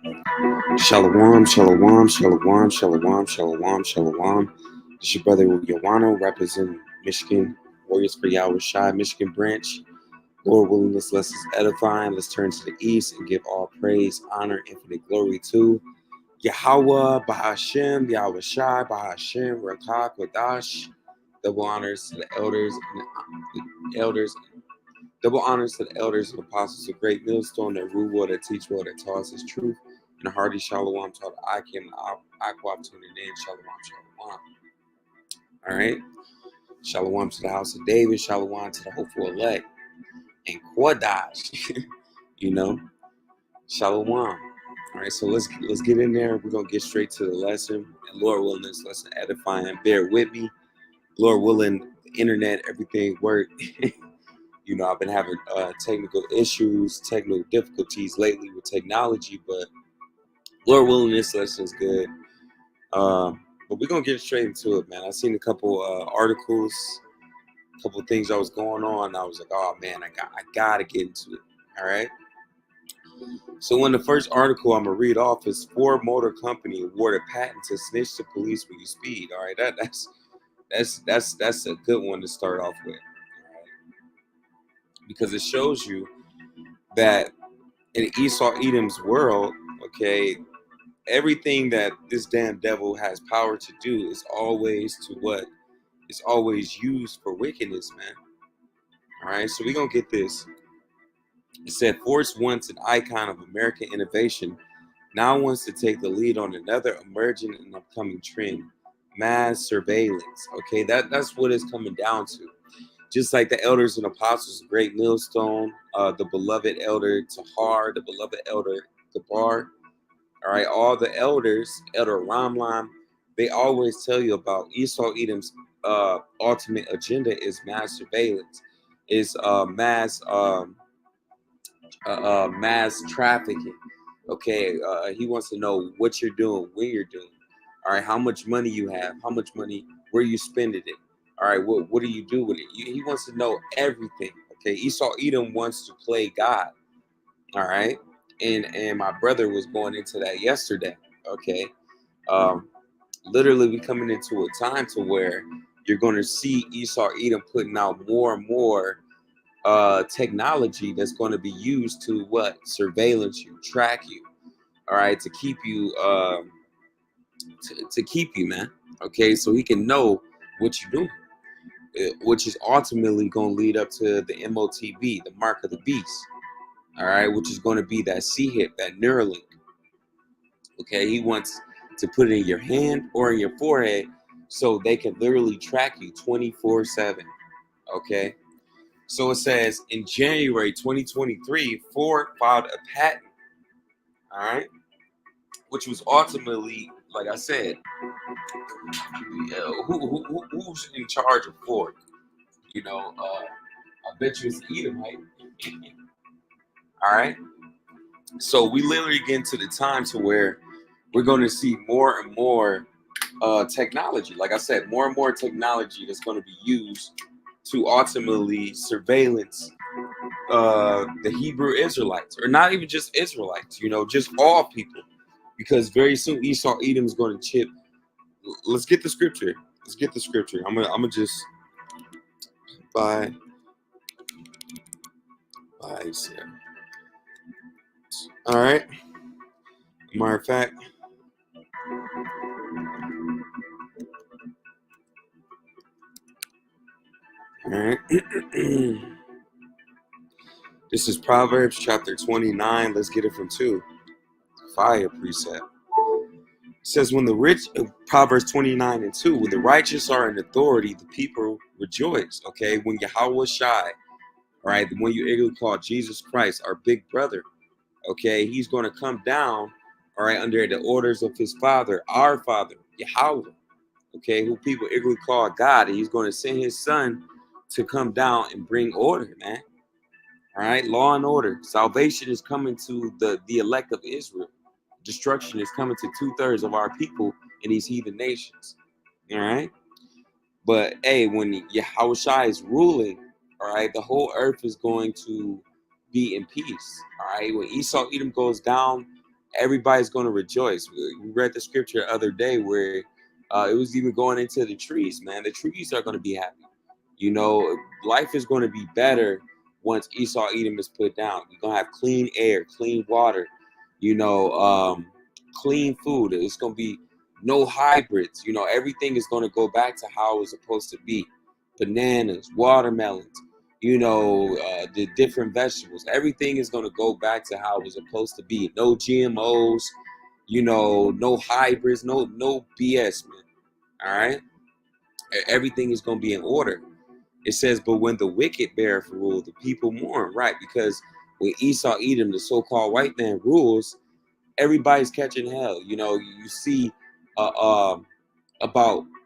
Shalom, shalom, shalom, shalom, shalom, shalom. This is your brother Yawano, representing Michigan Warriors for Yahweh Shai, Michigan branch. Lord willing, this lesson is edifying. Let's turn to the east and give all praise, honor, infinite glory to Yahweh, Bahashem, Yahweh Shai, Bahashem, Rakah, Kodash. Double honors to the elders and the elders. Double honors to the elders and apostles of Great Millstone that rule well, that teach well, that taught us his truth. And a hearty shalom to all the Akim and Aquab tuning in. Shalom, shalom. All right. Shalom to the house of David. Shalom to the hopeful elect. And Quadash. Shalom. All right. So let's get in there. We're gonna get straight to the lesson. And Lord willing, this lesson edifying. Bear with me. Lord willing, the internet, everything work. I've been having technical issues, technical difficulties lately with technology, but Lord willing, this lesson is good. But we're gonna get straight into it, man. I seen a couple articles, a couple things that was going on. I was like, oh man, I gotta get into it. All right. So in the first article I'm gonna read off is Ford Motor Company awarded patent to snitch to police when you speed. All right, that's a good one to start off with, all right? Because it shows you that in Esau Edom's world, okay, everything that this damn devil has power to do is always to what? It's always used for wickedness, man. All right, so we're going to get this. It said, Force, once an icon of American innovation, now wants to take the lead on another emerging and upcoming trend, mass surveillance. Okay, that's what it's coming down to. Just like the elders and apostles, Great Millstone, the beloved elder Tahar, the beloved elder Gabar, all right, all the elders, Elder Ramlam, they always tell you about Esau Edom's ultimate agenda is mass surveillance, is mass trafficking. Okay, he wants to know what you're doing, when you're doing. All right, how much money you have, how much money, where you spending it. All right, what do you do with it? He wants to know everything. Okay, Esau Edom wants to play God. All right, and my brother was going into that yesterday. Okay, literally we coming into a time to where you're going to see Esau Edom putting out more and more technology that's going to be used to what? Surveillance you, track you. All right, to keep you to keep you, man. Okay, so he can know what you're doing, which is ultimately going to lead up to the MOTB, the mark of the beast. All right, which is going to be that C-hip, that Neuralink. Okay, he wants to put it in your hand or in your forehead so they can literally track you 24/7. Okay, so it says in January 2023, Ford filed a patent. All right, which was ultimately, like I said, who's in charge of Ford? I bet you it's Edomite. All right, so we literally get into the time to where we're going to see more and more technology. Like I said, more and more technology that's going to be used to ultimately surveillance the Hebrew Israelites, or not even just Israelites, just all people. Because very soon Esau Edom is going to chip. Let's get the scripture. I'm gonna just buy. All right. Matter of fact. All right. This is Proverbs chapter 29. Let's get it from 2. Fire precept. It says, when the rich, Proverbs 29 and 2, when the righteous are in authority, the people rejoice. Okay. When Yahweh Shai, all right, when you eagerly call Jesus Christ, our big brother, okay, he's going to come down, all right, under the orders of his father, our father, Yahweh, okay, who people eagerly call God. And he's going to send his son to come down and bring order, man. All right, law and order. Salvation is coming to the elect of Israel. Destruction is coming to 2/3 of our people in these heathen nations. All right. But hey, when Yahweh Shai is ruling, all right, the whole earth is going to be in peace. All right. When Esau Edom goes down, Everybody's going to rejoice. We read the scripture the other day where it was even going into the trees, man. The trees are going to be happy. You know, life is going to be better once Esau Edom is put down. You're going to have clean air, clean water, you know, clean food. It's going to be no hybrids. You know, everything is going to go back to how it was supposed to be. Bananas, watermelons, you know, the different vegetables. Everything is going to go back to how it was supposed to be. No GMOs, you know, no hybrids, no BS, man. All right? Everything is going to be in order. It says, but when the wicked beareth rule, the people mourn, right? Because when Esau Edom, the so-called white man, rules, everybody's catching hell. You know, you see about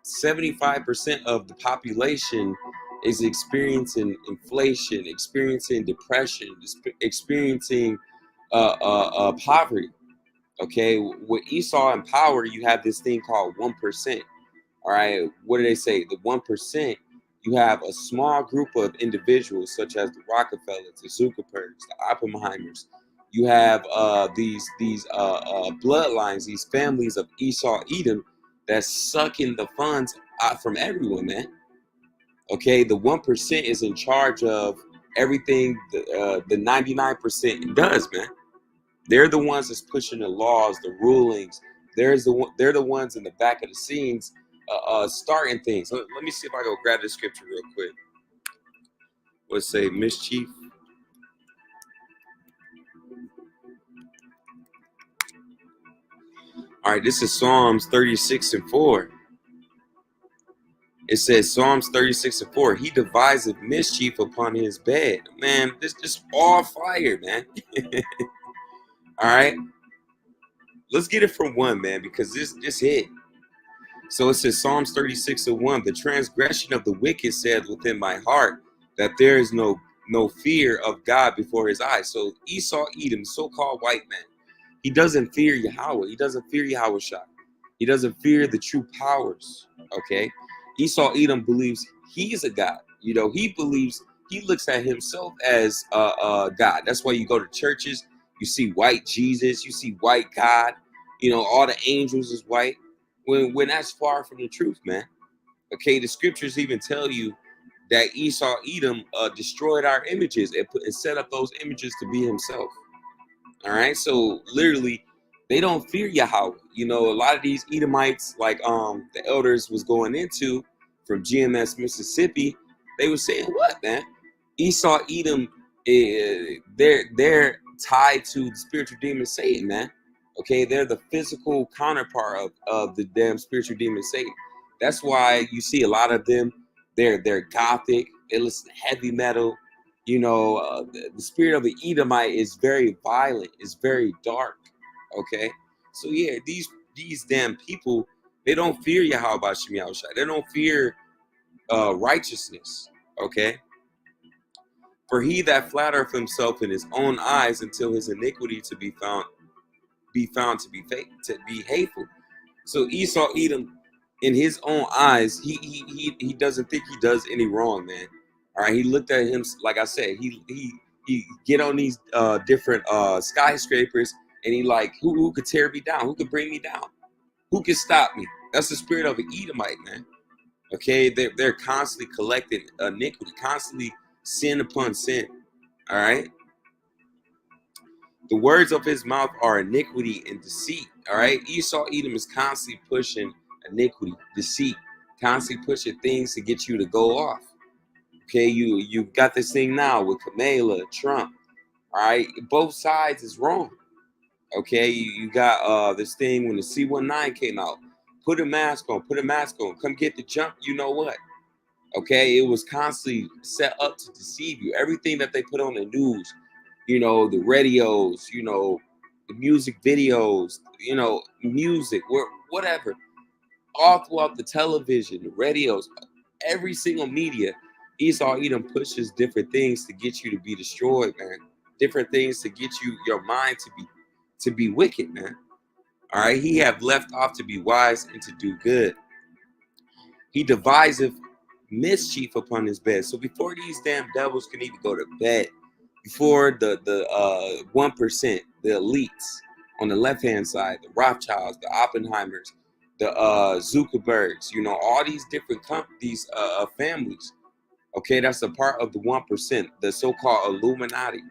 75% of the population is experiencing inflation, experiencing depression, experiencing poverty. Okay, with Esau in power, you have this thing called 1%. All right, what do they say? The 1%, you have a small group of individuals such as the Rockefellers, the Zuckerbergs, the Oppenheimers. You have these bloodlines, these families of Esau Edom that's sucking the funds out from everyone, man. Okay, the 1% is in charge of everything the 99% does, man. They're the ones that's pushing the laws, the rulings. They're the ones in the back of the scenes starting things. Let me see if I go grab the scripture real quick. Let's say mischief. All right, this is Psalms 36:4. It says Psalms 36:4. He deviseth mischief upon his bed. Man, this all fire, man. All right, let's get it from one, man, because this hit. So it says Psalms 36:1, the transgression of the wicked said within my heart that there is no fear of God before his eyes. So Esau Edom, so-called white man, he doesn't fear Yahweh. He doesn't fear Yahweh Shai. He doesn't fear the true powers. Okay. Esau Edom believes he's a God. You know, he believes, he looks at himself as God. That's why you go to churches, you see white Jesus, you see white God, you know, all the angels is white. When that's far from the truth, man. Okay, the scriptures even tell you that Esau Edom destroyed our images and set up those images to be himself. All right, so literally, they don't fear Yahweh. You know, a lot of these Edomites, like the elders was going into from GMS Mississippi, they were saying, "What, man? Esau Edom, they're tied to the spiritual demon Satan, man. Okay, they're the physical counterpart of the damn spiritual demon Satan. That's why you see a lot of them. They're gothic. They listen to heavy metal. You know, the spirit of the Edomite is very violent. It's very dark. Okay, so yeah, these damn people, they don't fear Yahweh Shem Yahushua. They don't fear righteousness. Okay. For he that flattereth himself in his own eyes until his iniquity to be found to be fake, to be hateful. So Esau Edom, in his own eyes, he doesn't think he does any wrong, man. All right, he looked at him, like I said, he get on these different skyscrapers, and he like, who could tear me down? Who could bring me down? Who can stop me? That's the spirit of an Edomite, man. Okay, they're constantly collecting iniquity, constantly sin upon sin. All right. The words of his mouth are iniquity and deceit. All right. Esau Edom is constantly pushing iniquity, deceit, constantly pushing things to get you to go off. Okay, you got this thing now with Kamala, Trump. All right, both sides is wrong. Okay, you got this thing when the C-19 came out. Put a mask on, put a mask on. Come get the jump. You know what? Okay, it was constantly set up to deceive you. Everything that they put on the news, you know, the radios, you know, the music videos, you know, music, whatever, all throughout the television, the radios, every single media, Esau Edom pushes different things to get you to be destroyed, man. Different things to get your mind to be wicked, man. All right, he have left off to be wise and to do good. He deviseth mischief upon his bed. So before these damn devils can even go to bed, before the 1%, the elites, On the left-hand side, the Rothschilds, the Oppenheimers, the Zuckerbergs, you know, all these different families. Okay, that's a part of the 1%, the so-called Illuminati.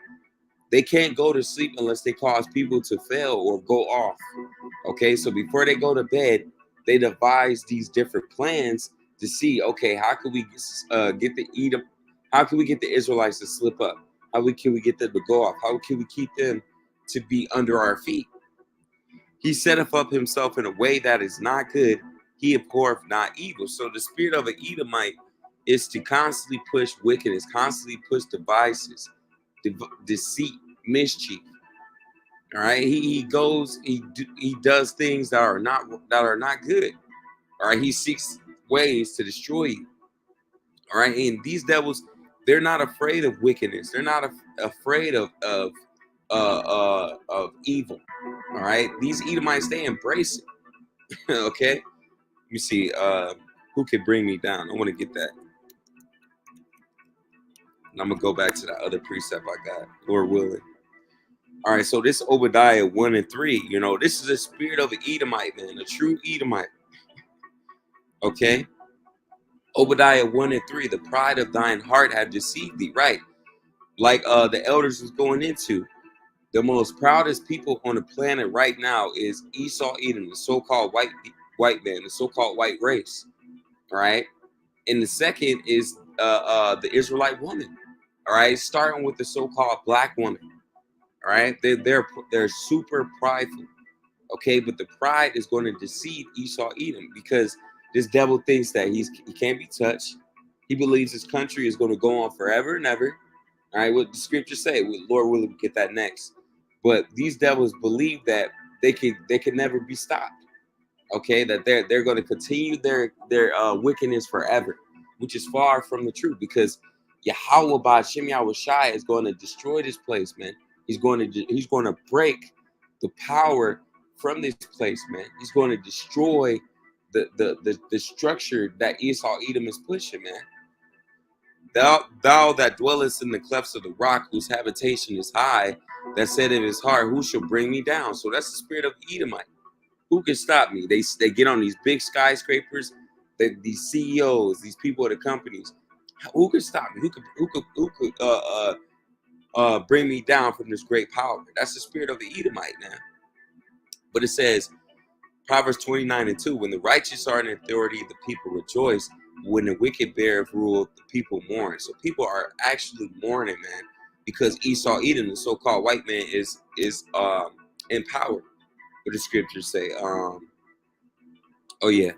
They can't go to sleep unless they cause people to fail or go off. Okay, so before they go to bed, they devise these different plans to see, okay, how can we get the Edom, how can we get the Israelites to slip up? Can we get them to go off? How can we keep them to be under our feet? He setteth up himself in a way that is not good. He abhorreth not evil. So the spirit of an Edomite is to constantly push wickedness, constantly push devices, deceit, mischief. All right, he does things that are not good. All right, he seeks ways to destroy you. All right, and these devils, they're not afraid of wickedness. They're not afraid of evil. All right, these Edomites, they embrace it. Okay, you see, who could bring me down? I want to get that. And I'm gonna go back to that other precept I got, Lord willing. All right, so this Obadiah 1 and 3, you know, this is a spirit of an Edomite, man, a true Edomite. Okay, Obadiah 1 and 3, the pride of thine heart have deceived thee, right? Like the elders was going into. The most proudest people on the planet right now is Esau Edom, the so-called white man, the so-called white race. All right. And the second is the Israelite woman. All right, starting with the so-called black woman. All right, they're super prideful. Okay, but the pride is going to deceive Esau Edom because this devil thinks that he can't be touched. He believes his country is going to go on forever and ever. All right, what the scriptures say, Lord willing, get that next. But these devils believe that they can never be stopped. Okay, that they're going to continue their wickedness forever, which is far from the truth because Yahweh Ba'Shem Yahushai is going to destroy this place, man. He's going to break the power from this place, man. He's going to destroy the structure that Esau Edom is pushing, man. Thou that dwellest in the clefts of the rock, whose habitation is high, that said in his heart, who shall bring me down? So that's the spirit of the Edomite. Who can stop me? They get on these big skyscrapers, these CEOs, these people at the companies. Who could stop me? Who could bring me down from this great power? That's the spirit of the Edomite, man. But it says, Proverbs 29 and 2, when the righteous are in authority, the people rejoice. When the wicked bear rule, the people mourn. So people are actually mourning, man, because Esau Edom, the so-called white man, is in power. What the scriptures say. Oh yeah.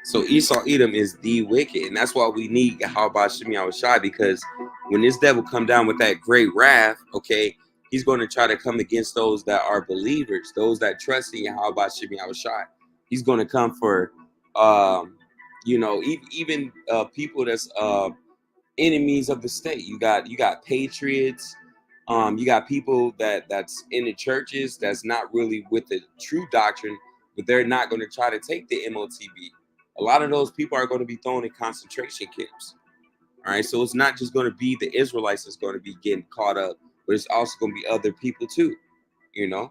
So Esau Edom is the wicked, and that's why we need Yahweh Shem Yahushai, because when this devil come down with that great wrath, okay, he's going to try to come against those that are believers, those that trust in Yahweh Shem Yahushai. He's going to come for, you know, even people that's enemies of the state. You got patriots. You got people that's in the churches that's not really with the true doctrine, but they're not going to try to take the MOTB. A lot of those people are going to be thrown in concentration camps. All right, so it's not just going to be the Israelites that's going to be getting caught up, but it's also going to be other people too. You know,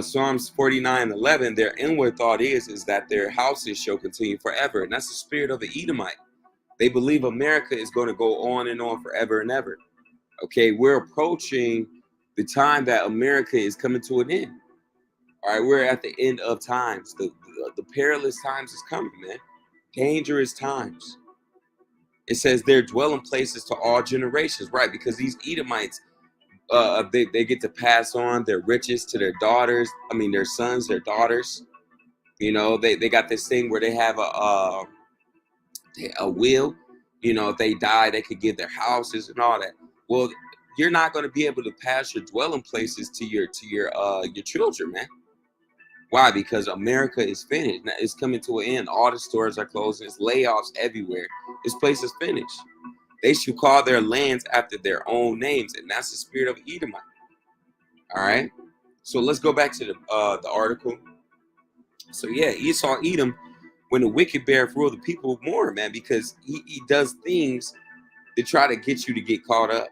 Psalms 49:11. Their inward thought is that their houses shall continue forever, and that's the spirit of the Edomite. They believe America is going to go on and on forever and ever. Okay, we're approaching the time that America is coming to an end. All right, we're at the end of times. The perilous times is coming, man. Dangerous times. It says they're dwelling places to all generations, right? Because these Edomites, they get to pass on their riches to their daughters. I mean, their sons, their daughters. You know, they got this thing where they have a will. You know, if they die, they could give their houses and all that. Well, you're not going to be able to pass your dwelling places to your children, man. Why? Because America is finished. It's coming to an end. All the stores are closing. It's layoffs everywhere. This place is finished. They should call their lands after their own names, and that's the spirit of Edomite. All right. So let's go back to the article. So yeah, Esau Edom, when the wicked bear rule, the people mourn, man, because he does things to try to get you to get caught up.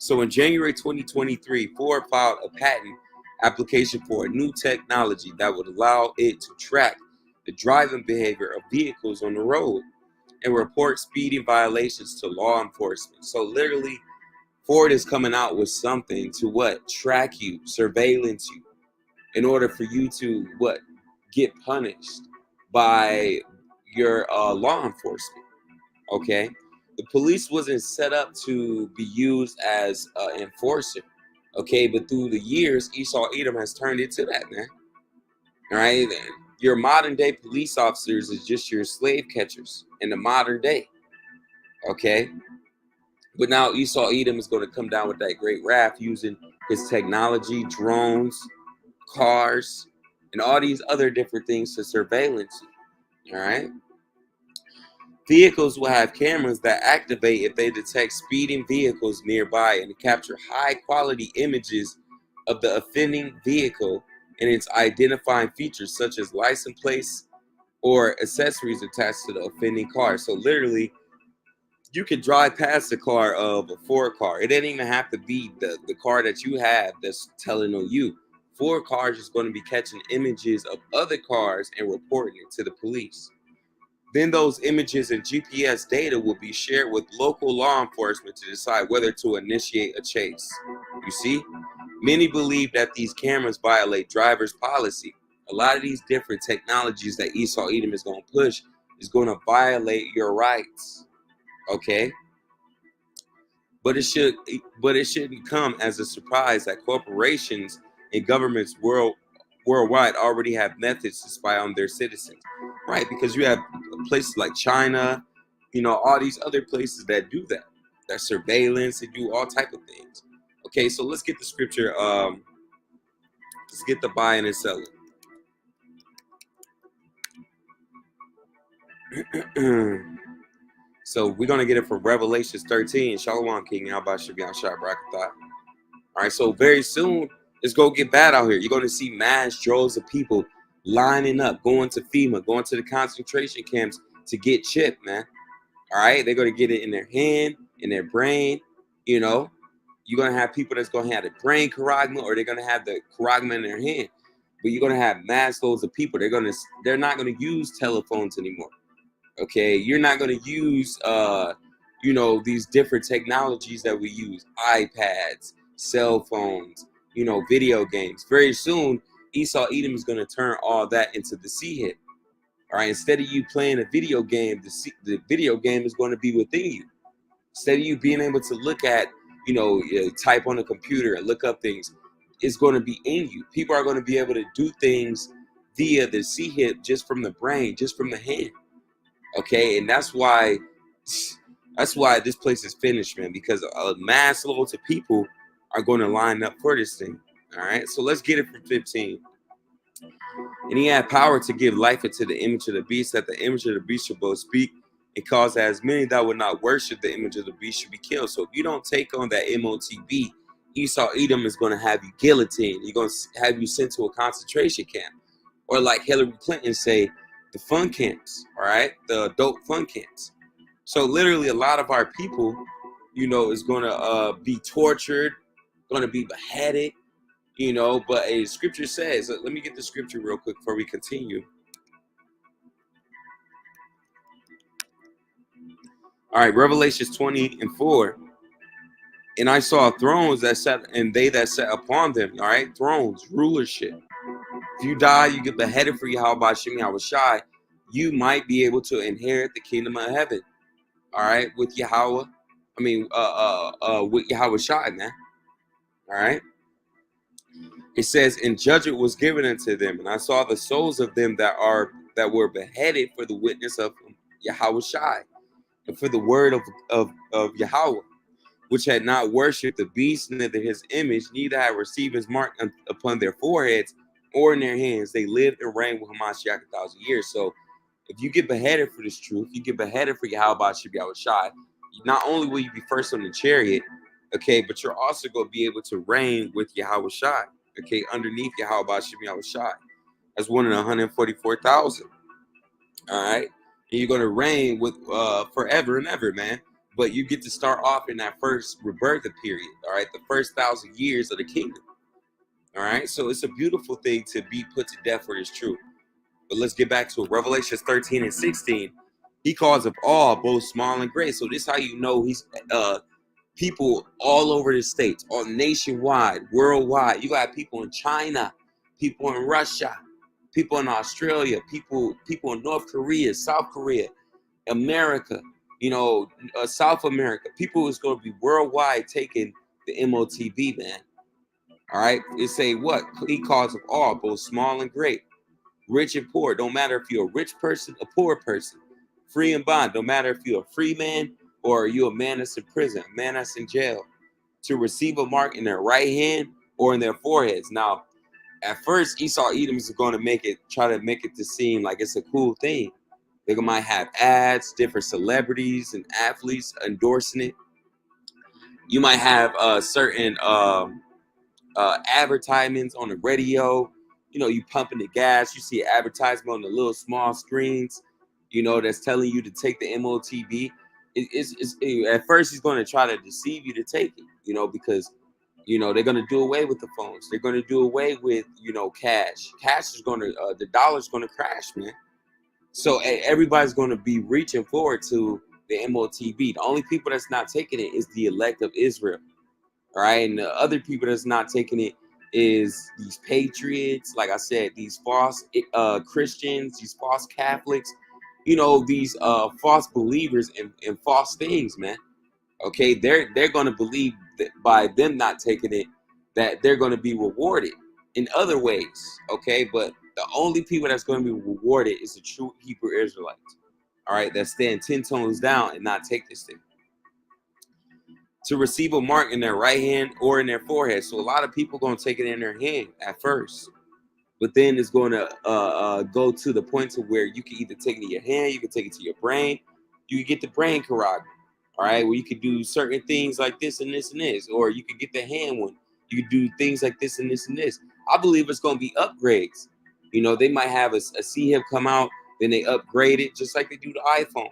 So in January 2023, Ford filed a patent application for a new technology that would allow it to track the driving behavior of vehicles on the road and report speeding violations to law enforcement. So literally, Ford is coming out with something to what? Track you, surveillance you, in order for you to what? Get punished by your law enforcement. Okay, the police wasn't set up to be used as an enforcer. Okay, but through the years, Esau Edom has turned into that, man. All right, your modern day police officers is just your slave catchers in the modern day. Okay, but now Esau Edom is going to come down with that great wrath using his technology, drones, cars, and all these other different things to surveillance you. All right. Vehicles will have cameras that activate if they detect speeding vehicles nearby and capture high quality images of the offending vehicle and its identifying features such as license plates or accessories attached to the offending car. So literally, you can drive past the car of a Ford car. It doesn't even have to be the car that you have that's telling on you. Ford cars is going to be catching images of other cars and reporting it to the police. Then those images and GPS data will be shared with local law enforcement to decide whether to initiate a chase. You see, many believe that these cameras violate driver's policy. A lot of these different technologies that Esau Edom is going to push is going to violate your rights. Okay? But it shouldn't come as a surprise that corporations and governments worldwide already have methods to spy on their citizens. Right, because you have places like China, all these other places that do that surveillance and do all type of things. Okay, so let's get the scripture. Let's get the buying and selling. So we're gonna get it from Revelations 13. Shalom, King Yahba Shabbat Shabbat. All right, so very soon it's gonna get bad out here. You're gonna see mass droves of people lining up, going to FEMA, going to the concentration camps to get chipped, man. All right, they're gonna get it in their hand, in their brain. You're gonna have people that's gonna have the brain charagma, or they're gonna have the charagma in their hand. But you're gonna have mass loads of people. They're not gonna use telephones anymore. Okay, you're not gonna use these different technologies that we use, iPads, cell phones, video games. Very soon, Esau Edom is gonna turn all that into the C hit. All right, instead of you playing a video game, the video game is going to be within you. Instead of you being able to look at, type on a computer and look up things, it's going to be in you. People are going to be able to do things via the C hip just from the brain, just from the hand. Okay, and that's why this place is finished, man, because a mass loads of people are going to line up for this thing. All right, so let's get it from 15. And he had power to give life into the image of the beast, that the image of the beast should both speak and cause as many that would not worship the image of the beast should be killed. So if you don't take on that MOTB, Esau Edom is going to have you guillotined. He's going to have you sent to a concentration camp. Or like Hillary Clinton say, the fun camps, all right? The adult fun camps. So literally a lot of our people, is going to be tortured, going to be beheaded, but a scripture says, let me get the scripture real quick before we continue. All right, Revelations 20:4. And I saw thrones that sat, and they that sat upon them. All right, thrones, rulership. If you die, you get beheaded for Yahweh Shem Yahushai. You might be able to inherit the kingdom of heaven. All right, with Yahweh. With Yahushai, man. All right. It says, and judgment was given unto them, and I saw the souls of them that were beheaded for the witness of Yahushai, and for the word of Yahweh, which had not worshipped the beast, neither his image, neither had received his mark upon their foreheads or in their hands. They lived and reigned with Hamashiach 1,000 years. So if you get beheaded for this truth, you get beheaded for Yahweh Yahushai, not only will you be first on the chariot, okay, but you're also going to be able to reign with Yahushai, okay, underneath Yahweh Yahushai, as one of the 144,000. All right, and you're going to reign with forever and ever, man. but you get to start off in that first rebirth period, all right, the first 1,000 years of the kingdom, all right. So it's a beautiful thing to be put to death for this truth. But let's get back to it. Revelations 13 and 16. He calls up all, both small and great. So this is how you know he's people all over the states, all nationwide, worldwide. You got people in China, people in Russia, people in Australia, people in North Korea, South Korea, America, South America. People is going to be worldwide taking the MOTB, man. All right. It say what? He calls of all, both small and great, rich and poor. Don't matter if you're a rich person, a poor person, free and bond. Don't matter if you're a free man or you're a man that's in prison, a man that's in jail, to receive a mark in their right hand or in their foreheads. Now, at first, Esau Edoms is going to try to make it to seem like it's a cool thing. They might have ads, different celebrities and athletes endorsing it. You might have certain advertisements on the radio. You pumping the gas. You see an advertisement on the little small screens, that's telling you to take the MOTB. At first he's going to try to deceive you to take it, because they're going to do away with the phones. They're going to do away with cash. Cash is going to the dollar's going to crash, man. So everybody's going to be reaching forward to the MOTB. The only people that's not taking it is the elect of Israel. All right, and the other people that's not taking it is these patriots, like I said, these false Christians, these false Catholics, these false believers in false things, man. Okay, they're going to believe that by them not taking it, that they're going to be rewarded in other ways. Okay, but the only people that's going to be rewarded is the true Hebrew Israelites. All right, that stand 10 toes down and not take this thing. To receive a mark in their right hand or in their forehead. So a lot of people going to take it in their hand at first, but then it's going to go to the point to where you can either take it in your hand, you can take it to your brain, you can get the brain karate, all right, where you can do certain things like this and this and this, or you can get the hand one, you can do things like this and this and this. I believe it's going to be upgrades. They might have a C-hip come out, then they upgrade it just like they do the iPhone.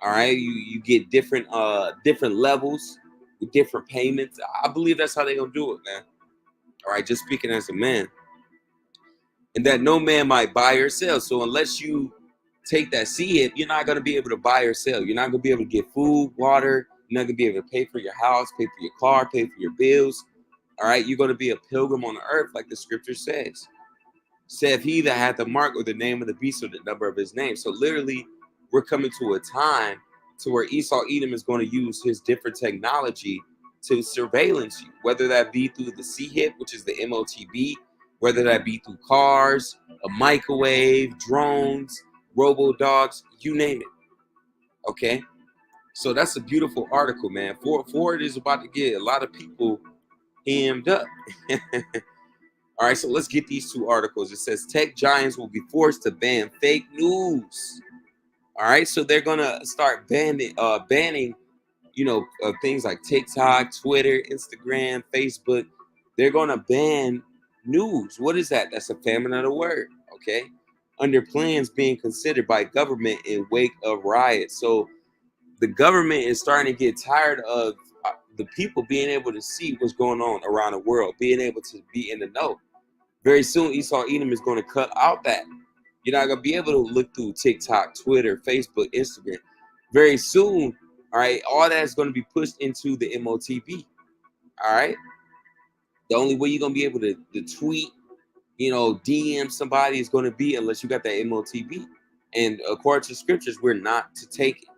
All right, you get different levels with different payments. I believe that's how they're gonna do it, man. All right, just speaking as a man, and that no man might buy or sell. So unless you take that C-hip, you're not gonna be able to buy or sell. You're not gonna be able to get food, water. You're not gonna be able to pay for your house, pay for your car, pay for your bills. All right, you're gonna be a pilgrim on the earth, like the scripture says. Saith he that hath the mark or the name of the beast or the number of his name. So literally, we're coming to a time to where Esau Edom is going to use his different technology to surveillance you, whether that be through the C-hip, which is the MOTB, whether that be through cars, a microwave, drones, robo-dogs, you name it. Okay? So that's a beautiful article, man. Ford is about to get a lot of people hemmed up. All right, so let's get these two articles. It says tech giants will be forced to ban fake news. All right, so they're gonna start banning, things like TikTok, Twitter, Instagram, Facebook. They're gonna ban news. What is that? That's a famine of the word. Okay, under plans being considered by government in wake of riots. So the government is starting to get tired of the people being able to see what's going on around the world, being able to be in the know. Very soon, Esau Edom is going to cut out that. You're not going to be able to look through TikTok, Twitter, Facebook, Instagram. Very soon, all right, all that's going to be pushed into the MOTB. All right. The only way you're going to be able to tweet, DM somebody is going to be unless you got that MOTB. And according to scriptures, we're not to take it.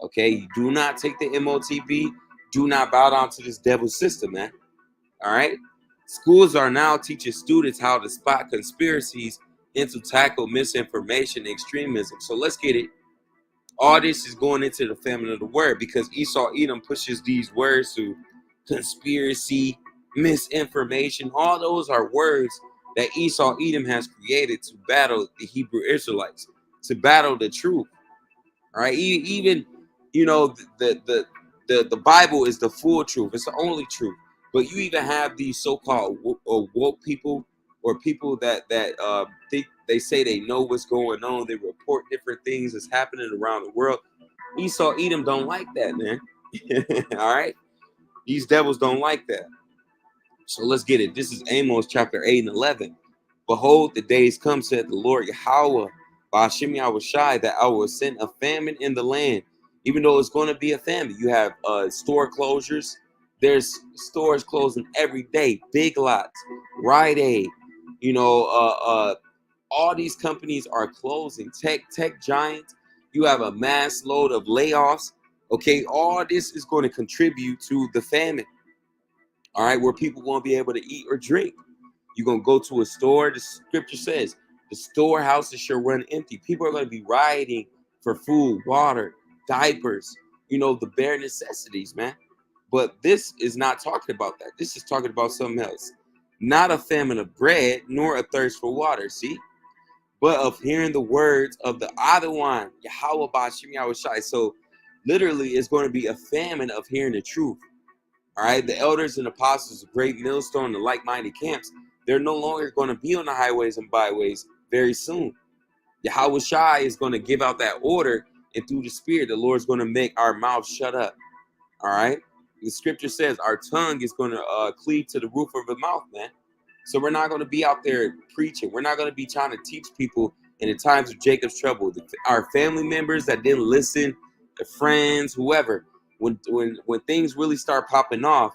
Okay. You do not take the MOTB. Do not bow down to this devil system, man. All right. Schools are now teaching students how to spot conspiracies and to tackle misinformation and extremism. So let's get it. All this is going into the famine of the word because Esau Edom pushes these words to conspiracy, misinformation. All those are words that Esau Edom has created to battle the Hebrew Israelites, to battle the truth. All right. Even, the Bible is the full truth. It's the only truth. But you even have these so-called woke people or people that think they say they know what's going on. They report different things that's happening around the world. Esau, Edom don't like that, man. All right, these devils don't like that. So let's get it. This is Amos chapter 8 and 11. Behold, the days come, said the Lord Yahweh, by Hashem Yahushai, that I will send a famine in the land. Even though it's going to be a famine, you have store closures. There's stores closing every day. Big Lots, Rite Aid, you know, all these companies are closing. Tech giants. You have a mass load of layoffs. Okay, all this is going to contribute to the famine. All right, where people won't be able to eat or drink. You're going to go to a store. The scripture says the storehouses shall run empty. People are going to be rioting for food, water, diapers, you know, the bare necessities, man. But this is not talking about that. This is talking about something else. Not a famine of bread, nor a thirst for water, see? But of hearing the words of the other one, Yahweh Bashim Yahushai. So literally, it's going to be a famine of hearing the truth. All right, the elders and apostles of Great Millstone, the like-minded camps, they're no longer going to be on the highways and byways very soon. Yahweh Shai is going to give out that order, and through the Spirit, the Lord's going to make our mouths shut up. All right, the scripture says our tongue is going to cleave to the roof of the mouth, man. So we're not going to be out there preaching. We're not going to be trying to teach people in the times of Jacob's trouble. Our family members that didn't listen, the friends, whoever. When things really start popping off,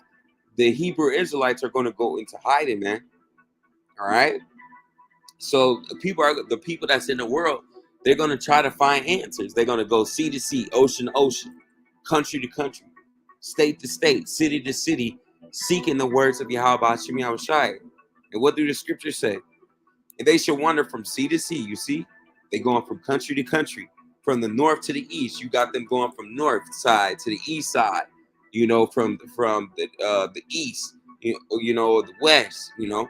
the Hebrew Israelites are going to go into hiding, man. All right. So the people that's in the world, they're going to try to find answers. They're going to go sea to sea, ocean to ocean, country to country, state to state, city to city, seeking the words of Yahweh Hashem Yahushai. And what do the scriptures say? And they shall wander from sea to sea. You see, they're going from country to country, from the north to the east. You got them going from north side to the east side. You know, from the east. You know, the west. You know,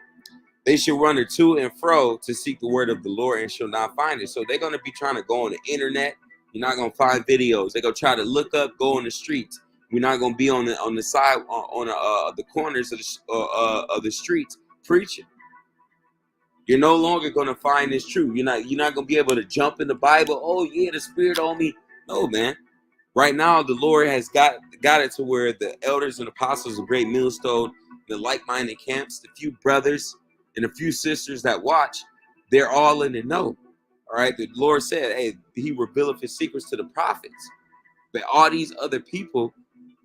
they shall run to and fro to seek the word of the Lord and shall not find it. So they're gonna be trying to go on the internet. You're not gonna find videos. They're gonna try to look up, go on the streets. We're not gonna be on the side on the corners of the streets preaching. You're no longer going to find this truth. You're not going to be able to jump in the Bible. Oh, yeah, the Spirit on me. No, man. Right now, the Lord has got it to where the elders and apostles of Great Millstone, the like-minded camps, the few brothers and a few sisters that watch, they're all in the know. All right. The Lord said, hey, he revealed his secrets to the prophets. But all these other people,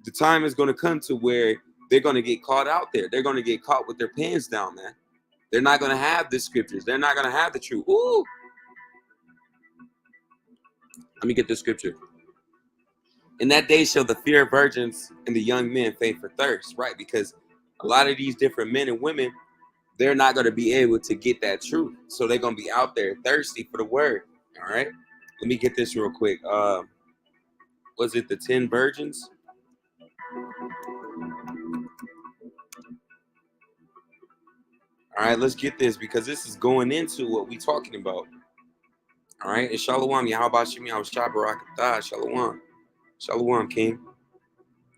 the time is going to come to where they're going to get caught out there. They're going to get caught with their pants down, man. They're not going to have the scriptures. They're not going to have the truth. Ooh. Let me get the scripture. In that day shall the fear of virgins and the young men faint for thirst, right? Because a lot of these different men and women, they're not going to be able to get that truth. So they're going to be out there thirsty for the word. All right. Let me get this real quick. Was it the 10 virgins? All right, let's get this because this is going into what we're talking about. All right, it's Shalom. Yahweh Shem Yahweh Barakatah. Shalom. Shalom, King.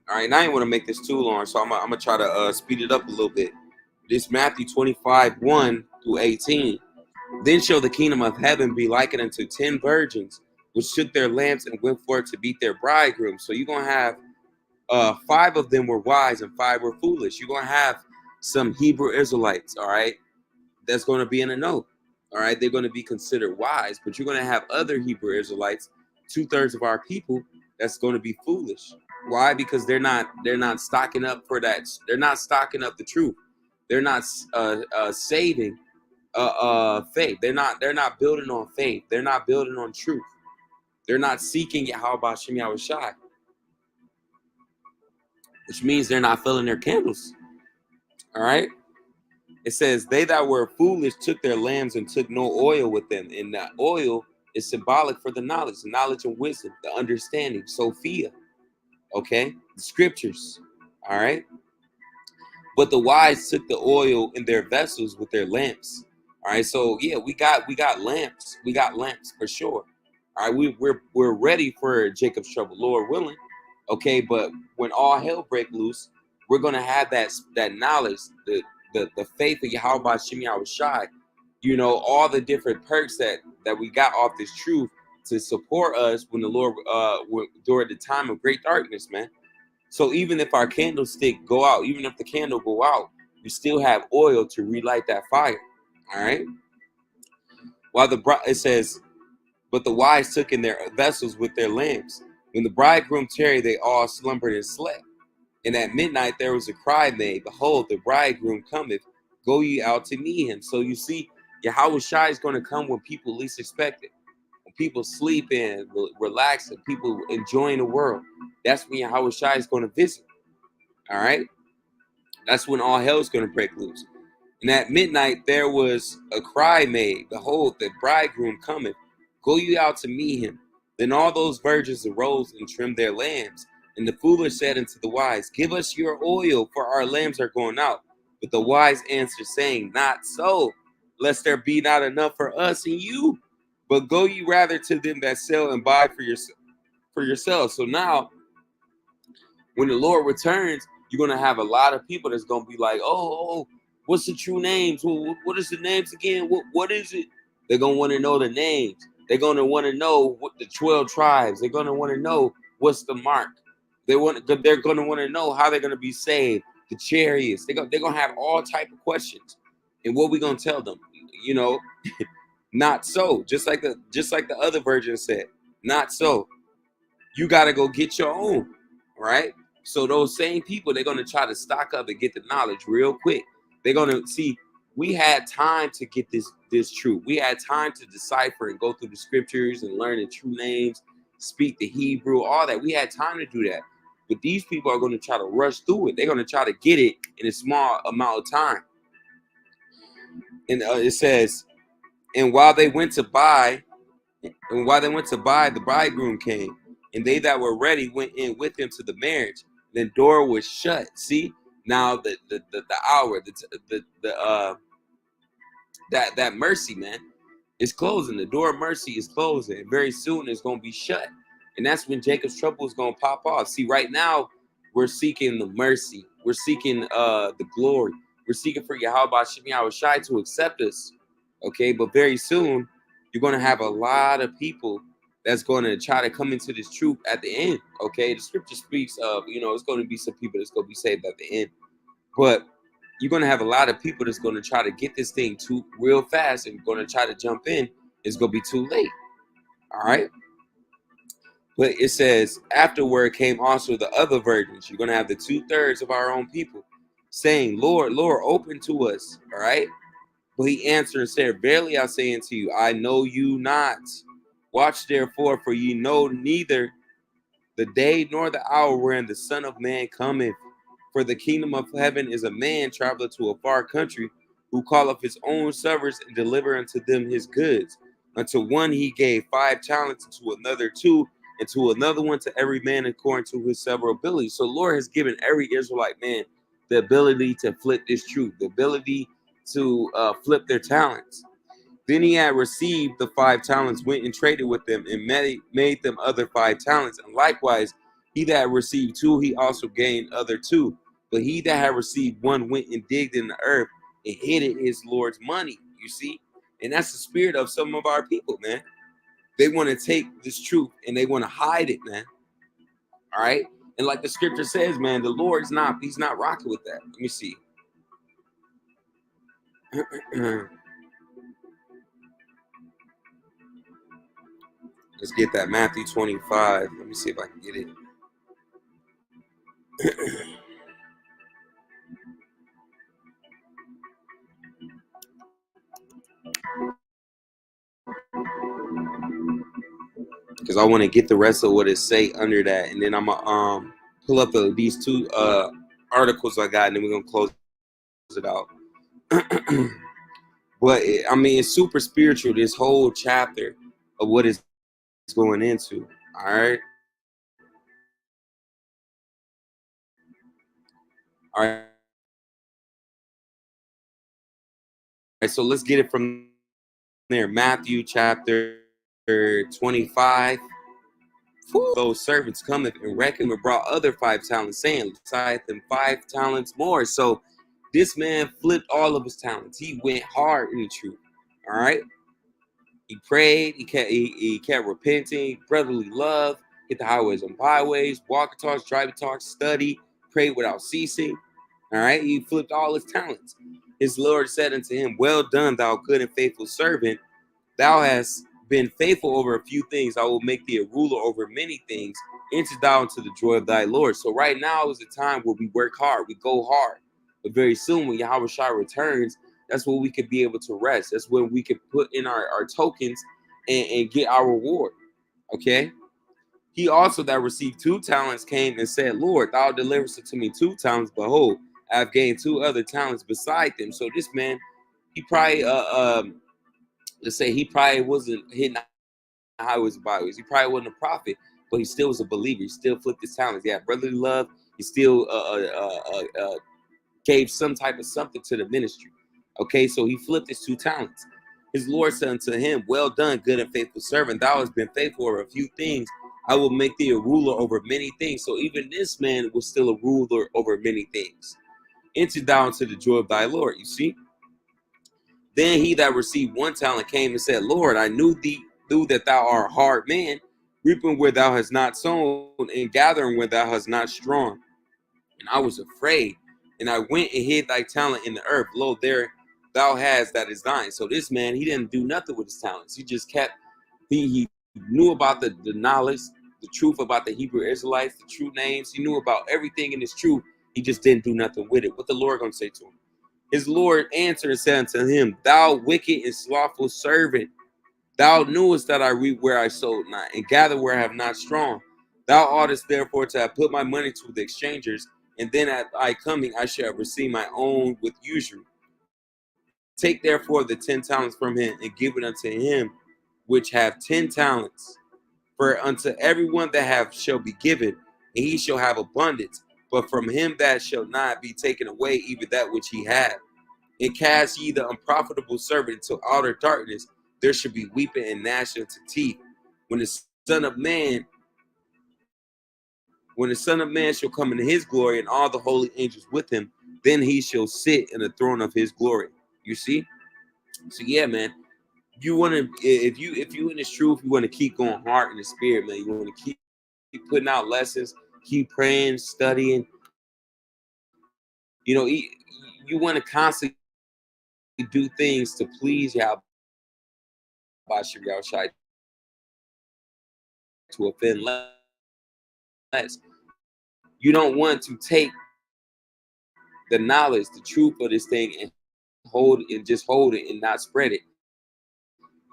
All right, now I ain't want to make this too long, so I'm gonna try to speed it up a little bit. This Matthew 25, 1 through 18. Then shall the kingdom of heaven be likened unto 10 virgins, which took their lamps and went forth to meet their bridegroom. So you're gonna have 5 of them were wise and 5 were foolish. You're gonna have some Hebrew Israelites, all right, that's going to be in a know. All right, they're going to be considered wise, but you're going to have other Hebrew Israelites, 2/3 of our people, that's going to be foolish. Why? Because they're not stocking up for that. They're not stocking up the truth. They're not saving faith. They're not building on faith. They're not building on truth. They're not seeking Yahweh Shem Yahushai, which means they're not filling their candles. All right. It says, they that were foolish took their lambs and took no oil with them. And that oil is symbolic for the knowledge and wisdom, the understanding, Sophia. Okay? The scriptures. All right? But the wise took the oil in their vessels with their lamps. All right? So, yeah, we got lamps. We got lamps for sure. All right? We're ready for Jacob's trouble, Lord willing. Okay? But when all hell break loose, we're going to have that knowledge, the faith of Yahweh Shem Yahushai, you know, all the different perks that we got off this truth to support us when the Lord during the time of great darkness, man. So even if our candlestick go out, even if the candle go out, we still have oil to relight that fire. All right. While it says, but the wise took in their vessels with their lamps. When the bridegroom tarried, they all slumbered and slept. And at midnight there was a cry made, behold, the bridegroom cometh, go ye out to meet him. So you see, Yahweh Shai is going to come when people least expect it. When people sleeping, relaxing, people enjoying the world. That's when Yahweh Shai is going to visit. All right? That's when all hell is going to break loose. And at midnight there was a cry made, behold, the bridegroom cometh, go you out to meet him. Then all those virgins arose and trimmed their lamps. And the foolish said unto the wise, give us your oil, for our lamps are going out. But the wise answered, saying, not so, lest there be not enough for us and you. But go ye rather to them that sell and buy for yourselves. So now, when the Lord returns, you're going to have a lot of people that's going to be like, oh, what's the true names? What is the names again? What is it? They're going to want to know the names. They're going to want to know what the 12 tribes. They're going to want to know what's the mark. They're going to want to know how they're going to be saved. The chariots. They're going to have all type of questions. And what we going to tell them? You know, not so. Just like the other virgin said, not so. You got to go get your own, right? So those same people, they're going to try to stock up and get the knowledge real quick. They're going to see, we had time to get this truth. We had time to decipher and go through the scriptures and learn the true names, speak the Hebrew, all that. We had time to do that. But these people are going to try to rush through it. They're going to try to get it in a small amount of time. And it says, and while they went to buy, the bridegroom came, and they that were ready went in with him to the marriage. The door was shut. See, now the hour, that mercy, man, is closing. The door of mercy is closing. And very soon it's going to be shut. And that's when Jacob's trouble is going to pop off. See, right now we're seeking the mercy. We're seeking the glory. We're seeking for Yahweh Shai to accept us. Okay, but very soon you're going to have a lot of people that's going to try to come into this truth at the end. Okay, the scripture speaks of, it's going to be some people that's going to be saved at the end. But you're going to have a lot of people that's going to try to get this thing too real fast and going to try to jump in. It's going to be too late. All right. But it says, afterward came also the other virgins. You're going to have the 2/3 of our own people saying, Lord, Lord, open to us. All right. But he answered and said, verily I say unto you, I know you not. Watch therefore, for ye know neither the day nor the hour wherein the Son of Man cometh. For the kingdom of heaven is a man traveler to a far country, who calleth his own servants and deliver unto them his goods. Unto one he gave 5 talents, and to another 2, and to another one, to every man according to his several abilities. So the Lord has given every Israelite man the ability to flip this truth, the ability to flip their talents. Then he had received the 5 talents, went and traded with them, and made them other 5 talents. And likewise, he that had received 2, he also gained other 2. But he that had received 1 went and digged in the earth and hid it his Lord's money. You see? And that's the spirit of some of our people, man. They want to take this truth and they want to hide it, man. All right? And like the scripture says, man, the Lord's he's not rocking with that. Let me see. Let's get that Matthew 25. Let me see if I can get it. Because I want to get the rest of what it say under that, and then I'm gonna pull up these 2 articles I got, and then we're gonna close it out. But it's super spiritual, this whole chapter of what it's going into. All right. All right. So let's get it from there. Matthew chapter 25. Those servants cometh and reckoned and brought other 5 talents, saying, beside them 5 talents more. So this man flipped all of his talents. He went hard in the truth. All right. He prayed. He kept repenting, brotherly love, hit the highways and byways, walking talks, driving talks, study, prayed without ceasing. All right. He flipped all his talents. His Lord said unto him, well done, thou good and faithful servant. Thou hast been faithful over a few things. I will make thee a ruler over many things. Enter thou into the joy of thy Lord. So right now is the time where we work hard. We go hard. But very soon when Yahweh Shai returns, that's when we could be able to rest. That's when we could put in our tokens and get our reward. Okay. He also that received 2 talents came and said, Lord, thou deliverest unto me 2 talents. Behold, I have gained 2 other talents beside them. So this man, he probably let's say he probably wasn't hitting the highways and byways. He probably wasn't a prophet, but he still was a believer. He still flipped his talents. He had brotherly love. He still gave some type of something to the ministry. Okay, so he flipped his 2 talents. His Lord said unto him, well done, good and faithful servant. Thou hast been faithful over a few things. I will make thee a ruler over many things. So even this man was still a ruler over many things. Enter thou into the joy of thy Lord. You see? Then he that received 1 talent came and said, Lord, I knew that thou art a hard man, reaping where thou hast not sown, and gathering where thou hast not strawn. And I was afraid, and I went and hid thy talent in the earth. Lo, there thou hast that is thine. So this man, he didn't do nothing with his talents. He just kept, he knew about the knowledge, the truth about the Hebrew Israelites, the true names. He knew about everything in his truth. He just didn't do nothing with it. What the Lord gonna say to him? His Lord answered and said unto him, thou wicked and slothful servant, thou knewest that I reap where I sowed not, and gather where I have not strawn. Thou oughtest therefore to have put my money to the exchangers, and then at thy coming I shall receive my own with usury. Take therefore the 10 talents from him, and give it unto him which have 10 talents. For unto everyone that have shall be given, and he shall have abundance. But from him that shall not be taken away even that which he had. And cast ye the unprofitable servant into outer darkness. There should be weeping and gnashing of teeth. When the Son of Man, shall come into his glory, and all the holy angels with him, then he shall sit in the throne of his glory. You see? So yeah, man. You want to, if you in this truth, you want to keep going hard in the spirit, man. You want to keep putting out lessons, keep praying, studying. You know, you want to constantly do things to please Yahweh Shai, to offend less. You don't want to take the knowledge, the truth of this thing, and just hold it and not spread it.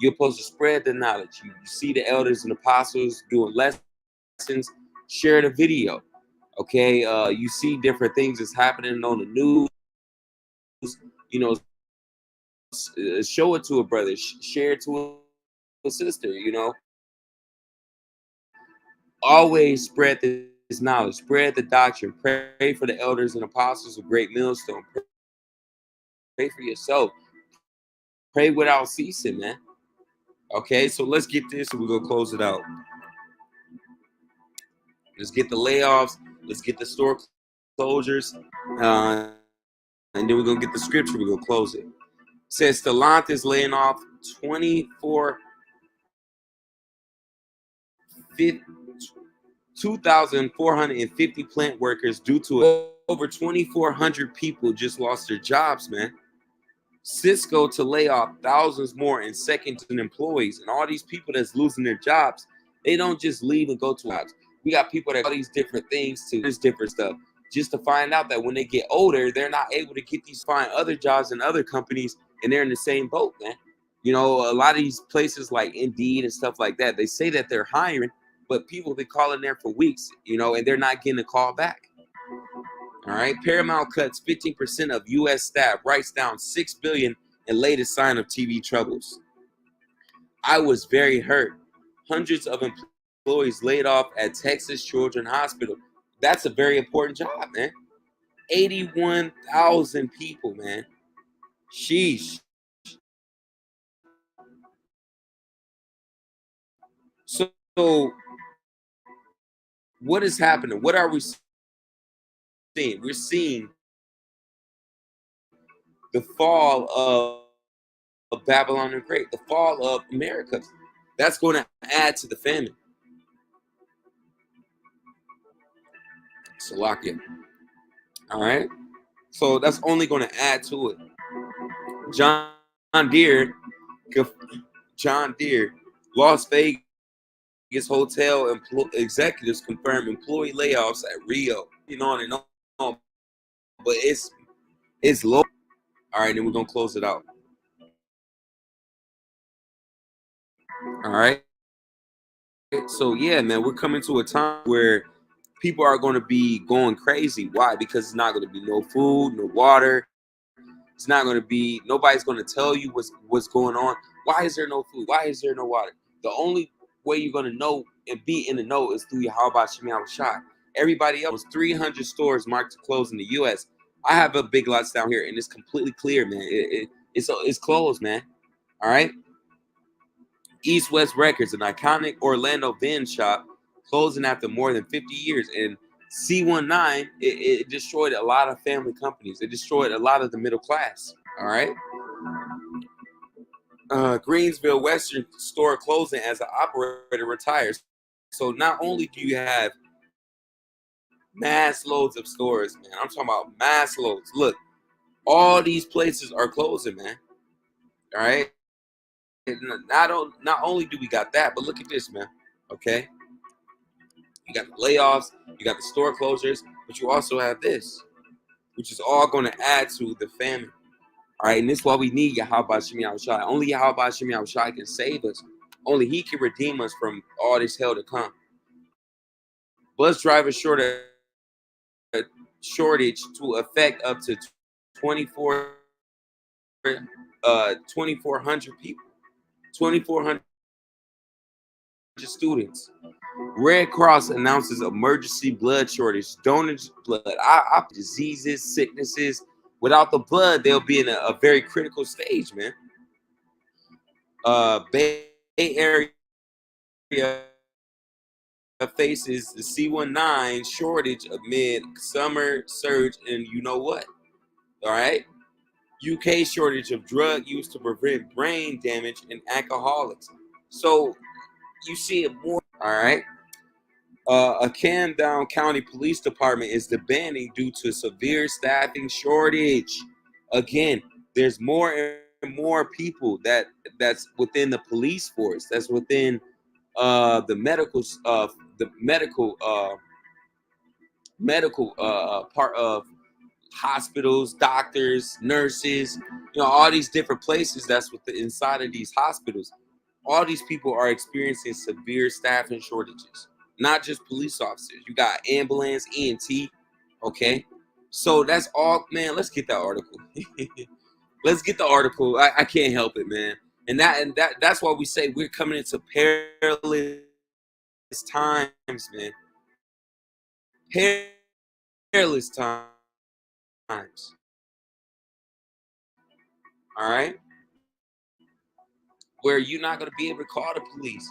You're supposed to spread the knowledge. You see the elders and apostles doing lessons, share the video. Okay, you see different things that's happening on the news. You know, show it to a brother, share it to a sister. You know, always spread this knowledge, spread the doctrine, pray for the elders and apostles of Great Millstone. Pray for yourself. Pray without ceasing, man. Okay, so let's get this and we're gonna close it out. Let's get the layoffs, let's get the store closures, and then we're gonna get the scripture, we're gonna close it. It says Stellantis is laying off 2,450 plant workers due to over 2,400 people just lost their jobs, man. Cisco to lay off thousands more in second employees, and all these people that's losing their jobs, they don't just leave and go to jobs. We got people that all these different things to this different stuff just to find out that when they get older, they're not able to find other jobs in other companies, and they're in the same boat, man. You know, a lot of these places like Indeed and stuff like that, they say that they're hiring, but people have been calling there for weeks, you know, and they're not getting a call back. All right, Paramount cuts 15% of U.S. staff, writes down $6 billion in latest sign of TV troubles. I was very hurt. Hundreds of employees laid off at Texas Children's Hospital. That's a very important job, man. 81,000 people, man. Sheesh. So what is happening? What are we seeing? We're seeing the fall Babylon the Great, the fall of America. That's going to add to the famine. Salakia. All right. So that's only going to add to it. John Deere, John Deere, Las Vegas hotel executives confirm employee layoffs at Rio. On and on, but it's low. All right, then we're gonna close it out. All right. So yeah, man, we're coming to a time where people are going to be going crazy. Why? Because it's not going to be no food, no water. It's not going to be. Nobody's going to tell you what's going on. Why is there no food? Why is there no water? The only way you're going to know and be in the know is through your How About Shemi Shot. Everybody else, 300 stores marked to close in the U.S. I have a Big Lots down here, and it's completely clear, man. It's closed, man. All right. East West Records, an iconic Orlando van shop, closing after more than 50 years. And C19, it destroyed a lot of family companies. It destroyed a lot of the middle class. All right. Greensville Western store closing as an operator retires. So not only do you have mass loads of stores, man, I'm talking about mass loads. Look, all these places are closing, man. All right. And not only do we got that, but look at this, man. Okay. You got the layoffs, you got the store closures, but you also have this, which is all going to add to the famine. All right, and this is why we need Yahweh Shemi Shai. Only Yahweh Shemi Shai can save us. Only He can redeem us from all this hell to come. Bus driver shortage to affect up to 24, 2,400 people, 2,400 students. Red Cross announces emergency blood shortage. Donors' blood, diseases, sicknesses. Without the blood, they'll be in a very critical stage, man. Bay Area faces the C19 shortage amid summer surge, and you know what? All right. UK shortage of drug use to prevent brain damage in alcoholics. So you see it more. All right. A Camden County Police Department is disbanding due to severe staffing shortage. Again, there's more and more people that's within the police force, that's within the medical part of hospitals, doctors, nurses, all these different places that's inside of these hospitals. All these people are experiencing severe staffing shortages, not just police officers. You got ambulance, EMT, okay? So that's all, man. Let's get that article. Let's get the article. I can't help it, man. And that's why we say we're coming into perilous times, man. Perilous times. All right? Where you're not going to be able to call the police.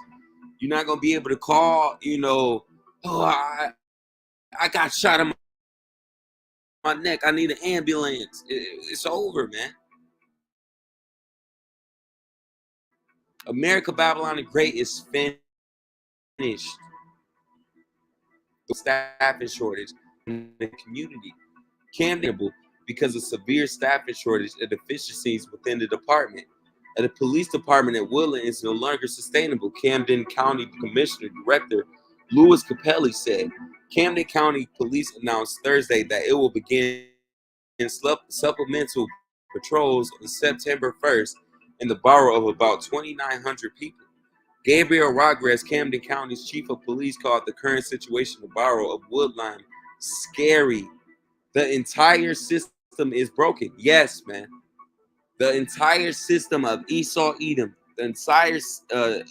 You're not going to be able to call, oh, I got shot in my neck. I need an ambulance. It's over, man. Amerikkka Babylon the Great is finished. The staffing shortage in the community. Camden, because of severe staffing shortage and deficiencies within the department. And the police department at Woodland is no longer sustainable, Camden County Commissioner Director Louis Capelli said. Camden County Police announced Thursday that it will begin supplemental patrols on September 1st in the borough of about 2,900 people. Gabriel Rodriguez, Camden County's chief of police, called the current situation in the borough of Woodland scary. The entire system is broken. Yes, man. The entire system of Esau Edom, the entire system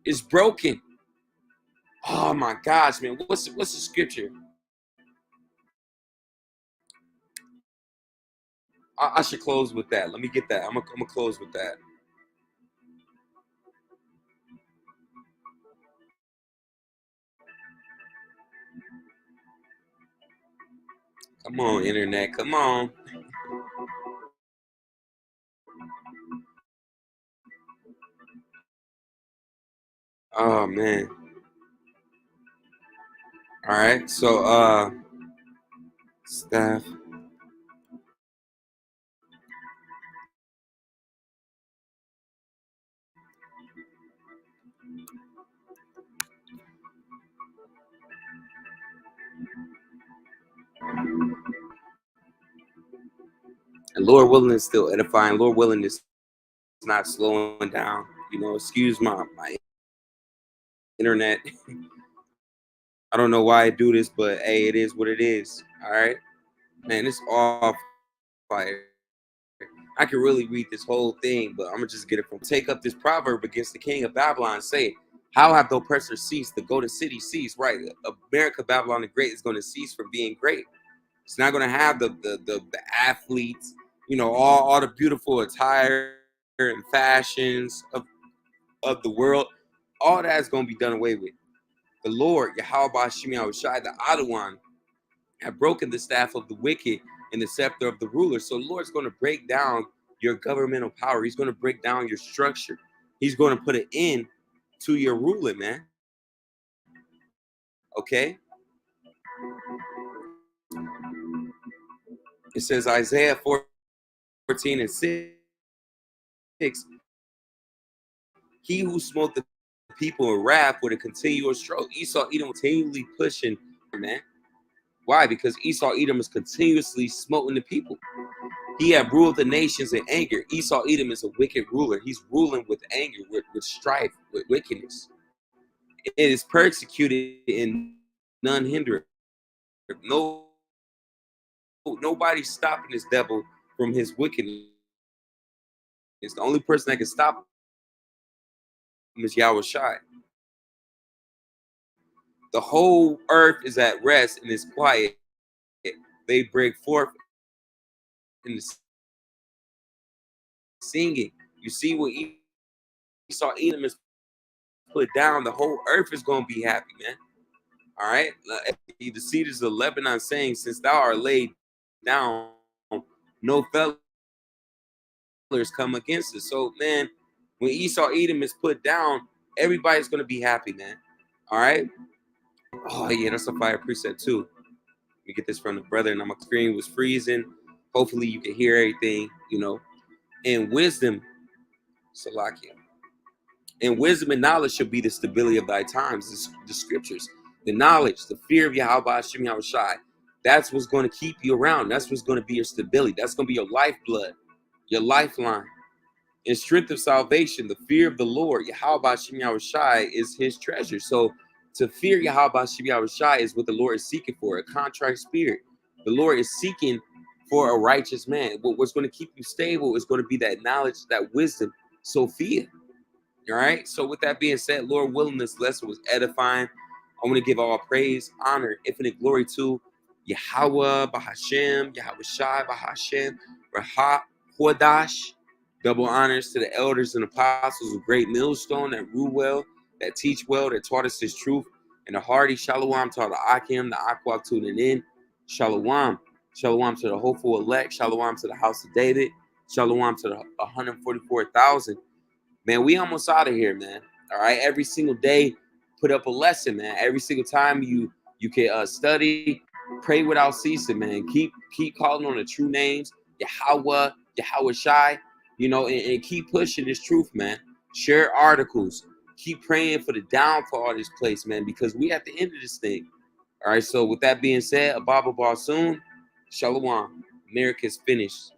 is broken. Oh my gosh, man. What's the scripture? I should close with that. Let me get that. I'm gonna close with that. Come on, internet. Come on. Oh man. All right. So staff. And Lord willing is still edifying. Lord willing is not slowing down. Excuse my internet. I don't know why I do this, but hey, it is what it is. All right, man, it's all fire. I can really read this whole thing, but I'm gonna just get it from take up this proverb against the king of Babylon. Say, how have the oppressors ceased? The golden city ceased. Right, America, Babylon the Great is going to cease from being great. It's not going to have the athletes, all the beautiful attire and fashions of the world. All that is going to be done away with. The Lord, Yahweh Shemi Shai, the Adawan, have broken the staff of the wicked and the scepter of the ruler. So the Lord's going to break down your governmental power. He's going to break down your structure. He's going to put an end to your ruling, man. Okay? It says Isaiah 14 and 6, he who smote the people in wrath with a continual stroke. Esau Edom continually pushing, man. Why? Because Esau Edom is continuously smoting the people. He had ruled the nations in anger. Esau Edom is a wicked ruler. He's ruling with anger, with strife, with wickedness. It is persecuted and none hinder. No, nobody's stopping this devil from his wickedness. It's the only person that can stop him is Yahweh Shai. The whole earth is at rest and is quiet. They break forth in the singing. You see what Esau Edom is put down, the whole earth is going to be happy, man. All right. The cedars of Lebanon saying, since thou art laid down, no fellers come against us. So, man, when Esau Edom is put down, everybody's going to be happy, man. All right. Oh, yeah, that's a fire preset, too. Let me get this from the brother, and my screen was freezing. Hopefully, you can hear everything. And wisdom, Salakia. And wisdom and knowledge should be the stability of thy times. The scriptures, the knowledge, the fear of Yahweh Hashem Yahweh Shai. That's what's going to keep you around. That's what's going to be your stability. That's going to be your lifeblood, your lifeline. In strength of salvation, the fear of the Lord, Yahweh Hashem Yahweh Shai, is his treasure. So to fear Yahweh Hashem Yahweh Shai is what the Lord is seeking for, a contrite spirit. The Lord is seeking for a righteous man. What's going to keep you stable is going to be that knowledge, that wisdom, Sophia. All right. So with that being said, Lord willing, this lesson was edifying. I want to give all praise, honor, infinite glory to Yahweh, Bahashem, Yahweh Shai, Bahashem, Raha, Hodash. Double honors to the elders and apostles of Great Millstone that rule well, that teach well, that taught us his truth. And a hearty shalom to the Akim, the Akwak tuning in. Shalom. Shalom to the hopeful elect. Shalom to the house of David. Shalom to the 144,000. Man, we almost out of here, man. All right. Every single day, put up a lesson, man. Every single time you can study, pray without ceasing, man. Keep calling on the true names, Yahweh Shai, and keep pushing this truth, man. Share articles. Keep praying for the downfall of this place, man, because we at the end of this thing. All right. So with that being said, Ababa Bar soon. Shalom. Amerikkka Is Finished.